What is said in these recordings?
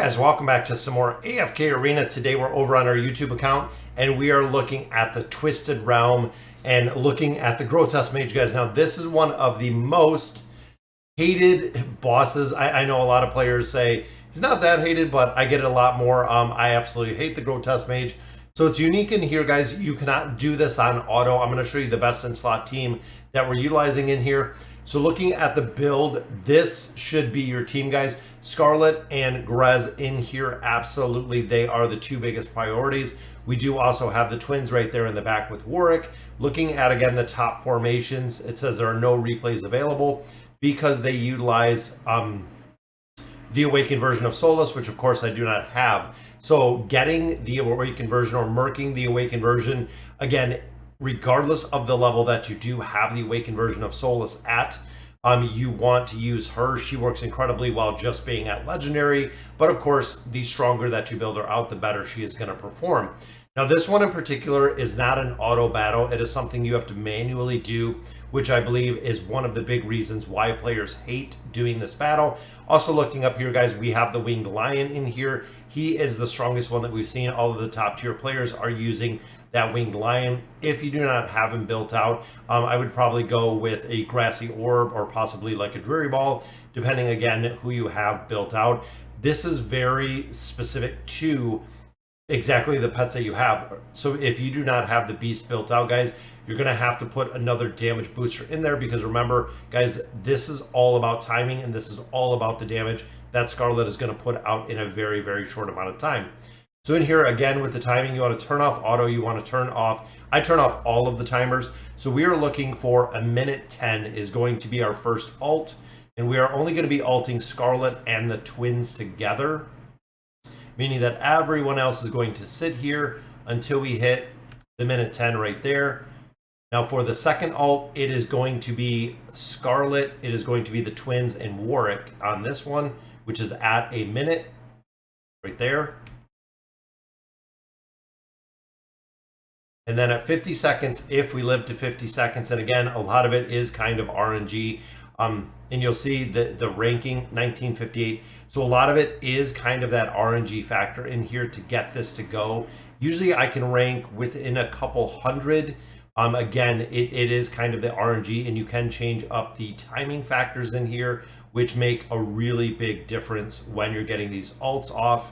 guys, welcome back to some more AFK Arena. Today we're over on our YouTube account and we are looking at the Twisted Realm and looking at the Grotesque Mage, guys. Now this is one of the most hated bosses. I know a lot of players say he's not that hated, but I get it a lot more. I absolutely hate the Grotesque Mage. So it's unique in here, guys. You cannot do this on auto. I'm going to show you the best in slot team that we're utilizing in here. So looking at the build, this should be your team, guys. Scarlet and Grez in here, absolutely. They are the two biggest priorities. We do also have the twins right there in the back with Warwick. Looking at, again, the top formations, it says there are no replays available because they utilize the Awakened version of Solus, which of course I do not have. So getting the Awakened version or murking the Awakened version, again, regardless of the level that you do have the Awakened version of Solus at, you want to use her. She works incredibly well just being at Legendary, but of course, the stronger that you build her out, the better she is going to perform. Now, this one in particular is not an auto battle. It is something you have to manually do, which I believe is one of the big reasons why players hate doing this battle. Also looking up here, guys, we have the Winged Lion in here. He is the strongest one that we've seen. All of the top tier players are using that Winged Lion. If you do not have him built out, I would probably go with a Grassy Orb or possibly like a Dreary Ball, depending again who you have built out. This is very specific to exactly the pets that you have. So if you do not have the beast built out, guys, you're going to have to put another damage booster in there, because remember, guys, this is all about timing and this is all about the damage that Scarlet is going to put out in a very, very short amount of time. So in here, again, with the timing, you want to turn off auto, you want to turn off, I turn off all of the timers. So we are looking for a minute 10 is going to be our first ult, and we are only going to be ulting Scarlet and the twins together, meaning that everyone else is going to sit here until we hit the minute 10 right there. Now for the second ult, it is going to be Scarlet, it is going to be the twins and Warwick on this one, which is at a minute right there. And then at 50 seconds, if we live to 50 seconds, and again, a lot of it is kind of RNG, and you'll see the ranking, 1958. So a lot of it is kind of that RNG factor in here to get this to go. Usually I can rank within a couple hundred. Again, it is kind of the RNG, and you can change up the timing factors in here, which make a really big difference when you're getting these ults off.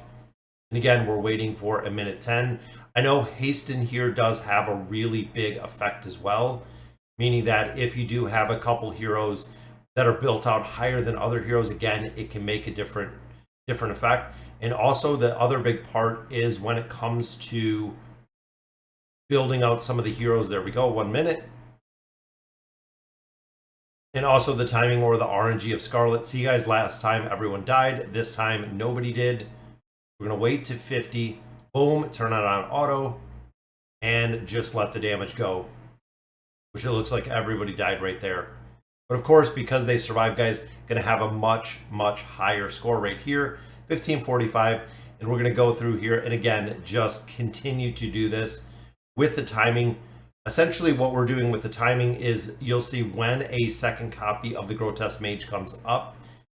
And again, we're waiting for a minute 10. I know haste in here does have a really big effect as well, meaning that if you do have a couple heroes that are built out higher than other heroes, again, it can make a different effect. And also the other big part is when it comes to building out some of the heroes. There we go, 1 minute. And also the timing or the RNG of Scarlet. See, guys, last time everyone died. This time nobody did. We're going to wait to 50. Boom, turn it on auto, and just let the damage go, which it looks like everybody died right there. But of course, because they survived, guys, going to have a much, much higher score right here, 1545. And we're going to go through here and again, just continue to do this with the timing. Essentially what we're doing with the timing is you'll see when a second copy of the Grotesque Mage comes up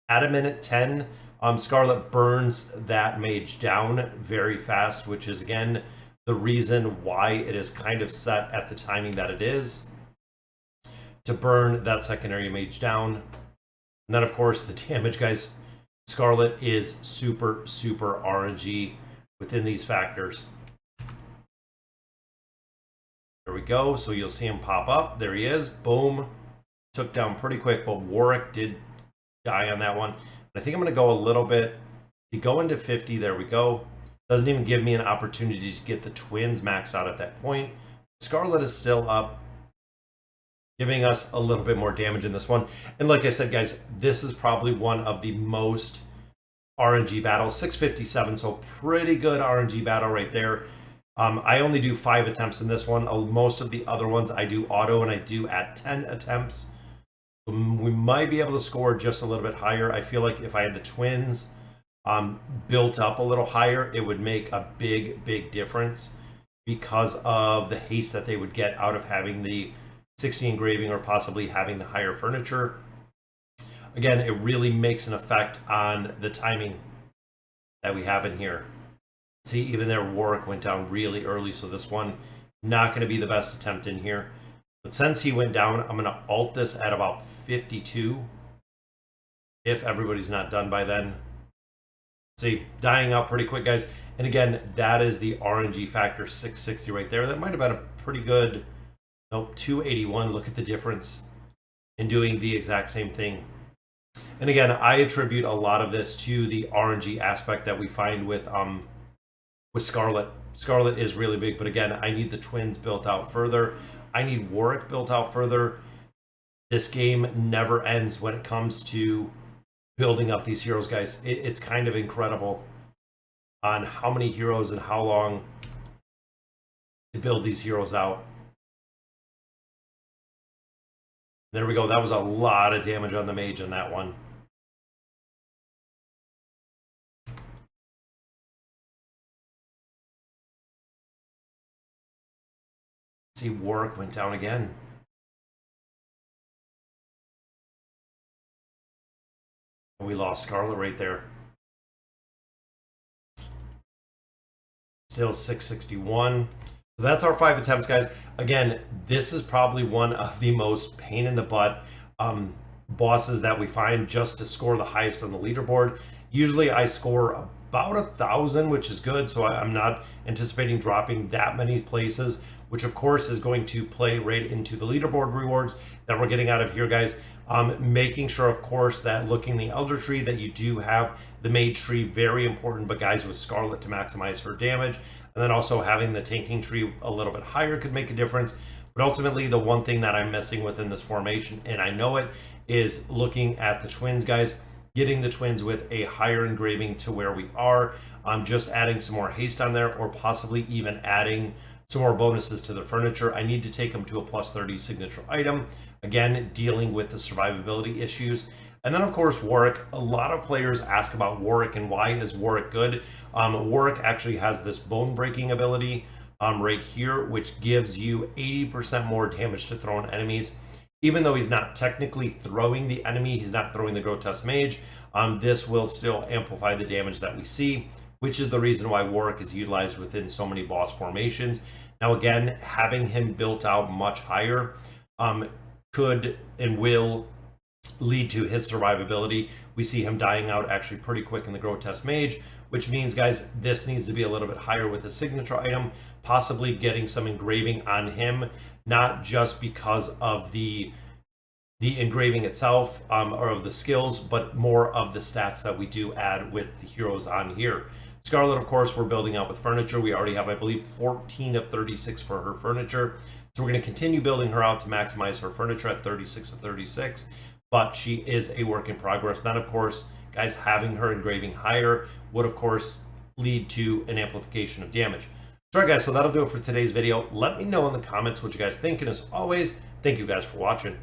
at a minute 10, Scarlet burns that mage down very fast, which is, again, the reason why it is kind of set at the timing that it is, to burn that secondary mage down. And then, of course, the damage, guys. Scarlet is super, super RNG within these factors. There we go. So you'll see him pop up. There he is. Boom. Took down pretty quick, but Warwick did die on that one. I think I'm going to go a little bit, you go into 50, there we go. Doesn't even give me an opportunity to get the twins maxed out at that point. Scarlet is still up, giving us a little bit more damage in this one. And like I said, guys, this is probably one of the most RNG battles, 657, so pretty good RNG battle right there. I only do 5 attempts in this one. Most of the other ones I do auto, and I do at 10 attempts. We might be able to score just a little bit higher. I feel like if I had the twins built up a little higher, it would make a big, big difference because of the haste that they would get out of having the 60 engraving or possibly having the higher furniture. Again, it really makes an effect on the timing that we have in here. See, even their Warwick went down really early, so this one not going to be the best attempt in here. But since he went down, I'm going to alt this at about 52. If everybody's not done by then. See, dying out pretty quick, guys. And again, that is the RNG factor 660 right there. That might have been a pretty good, nope, 281. Look at the difference in doing the exact same thing. And again, I attribute a lot of this to the RNG aspect that we find with Scarlet. Scarlet is really big, but again, I need the twins built out further. I need Warwick built out further. This game never ends when it comes to building up these heroes, guys. It's kind of incredible on how many heroes and how long to build these heroes out. There we go. That was a lot of damage on the mage on that one. See, Warwick went down again. We lost Scarlet right there. Still 661. So that's our 5 attempts, guys. Again, this is probably one of the most pain in the butt bosses that we find just to score the highest on the leaderboard. Usually I score about 1,000, which is good. So I'm not anticipating dropping that many places, which of course is going to play right into the leaderboard rewards that we're getting out of here, guys. Making sure, of course, that looking the Elder Tree, that you do have the Mage Tree, very important, but guys, with Scarlet to maximize her damage. And then also having the Tanking Tree a little bit higher could make a difference. But ultimately, the one thing that I'm missing within this formation, and I know it, is looking at the twins, guys. Getting the twins with a higher engraving to where we are. Just adding some more haste on there, or possibly even adding some more bonuses to the furniture. I need to take them to a plus 30 signature item. Again, dealing with the survivability issues. And then, of course, Warwick. A lot of players ask about Warwick and why is Warwick good. Warwick actually has this bone breaking ability right here, which gives you 80% more damage to thrown enemies. Even though he's not technically throwing the enemy, he's not throwing the Grotesque Mage, this will still amplify the damage that we see, which is the reason why Warwick is utilized within so many boss formations. Now, again, having him built out much higher could and will lead to his survivability. We see him dying out actually pretty quick in the Grotesque Mage, which means, guys, this needs to be a little bit higher with a signature item, possibly getting some engraving on him, not just because of the engraving itself or of the skills, but more of the stats that we do add with the heroes on here. Scarlet, of course, we're building out with furniture. We already have, I believe, 14 of 36 for her furniture. So we're going to continue building her out to maximize her furniture at 36 of 36. But she is a work in progress. Then, of course, guys, having her engraving higher would, of course, lead to an amplification of damage. So, all right, guys, so that'll do it for today's video. Let me know in the comments what you guys think. And as always, thank you guys for watching.